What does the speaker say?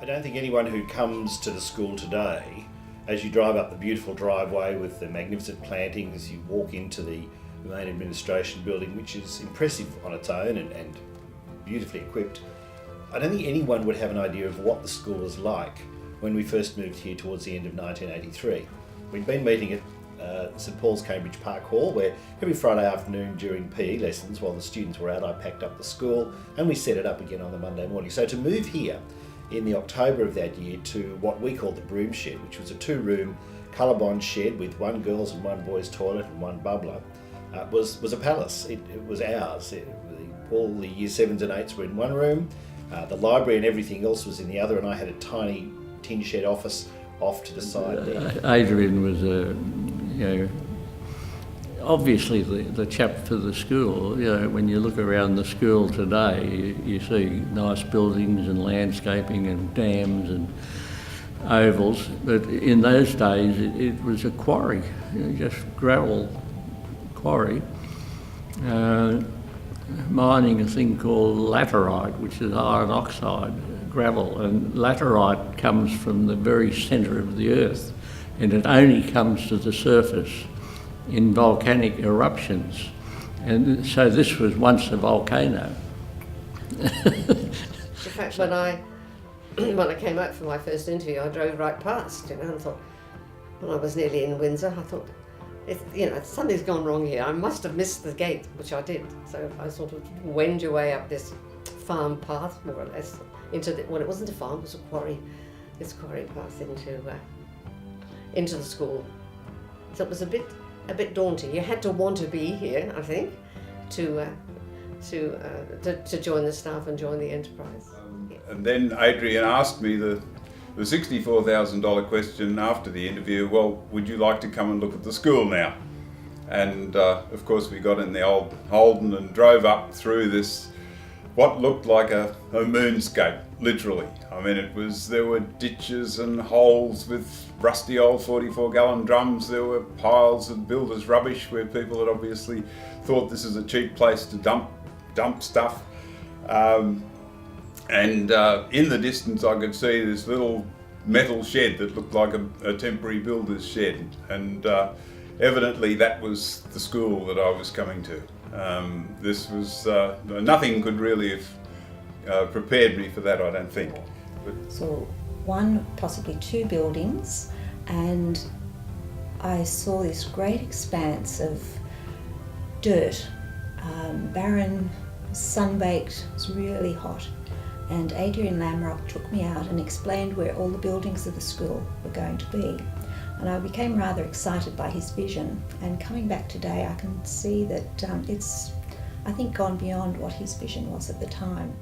I don't think anyone who comes to the school today, as you drive up the beautiful driveway with the magnificent plantings, you walk into the main administration building, which is impressive on its own and beautifully equipped. I don't think anyone would have an idea of what the school was like when we first moved here towards the end of 1983. We'd been meeting at St Paul's Cambridge Park Hall, where every Friday afternoon during PE lessons, while the students were out, I packed up the school and we set it up again on the Monday morning. So to move here in the October of that year to what we called the broom shed, which was a 2-room colour-bond shed with 1 girls' and 1 boys' toilet and 1 bubbler, was a palace. It was ours. All the year 7s and 8s were in one room. The library and everything else was in the other, and I had a tiny tin shed office off to the side there. Adrian was obviously the chap for the school. When you look around the school today, you see nice buildings and landscaping and dams and ovals, but in those days it was a quarry, just gravel quarry, mining a thing called laterite, which is iron oxide gravel, and laterite comes from the very centre of the earth, and it only comes to the surface in volcanic eruptions, and so this was once a volcano. In fact, when I came out for my first interview, I drove right past, and thought, when I was nearly in Windsor, I thought, something's gone wrong here. I must have missed the gate, which I did. So I sort of wend your way up this farm path, more or less, into it wasn't a farm, it was a quarry. This quarry path into the school. So it was a bit daunting. You had to want to be here, I think, to join the staff and join the enterprise. And then Adrian asked me the $64,000 question after the interview, well, would you like to come and look at the school now? And of course we got in the old Holden and drove up through this, what looked like a moonscape, literally. I mean, there were ditches and holes with rusty old 44-gallon drums. There were piles of builders' rubbish where people had obviously thought this is a cheap place to dump stuff. And in the distance I could see this little metal shed that looked like a temporary builder's shed, and evidently that was the school that I was coming to. This was, nothing could really have prepared me for that, I don't think. So 1, possibly 2 buildings, and I saw this great expanse of dirt, barren, sunbaked, it was really hot. And Adrian Lamrock took me out and explained where all the buildings of the school were going to be. And I became rather excited by his vision. And coming back today, I can see that it's, I think, gone beyond what his vision was at the time.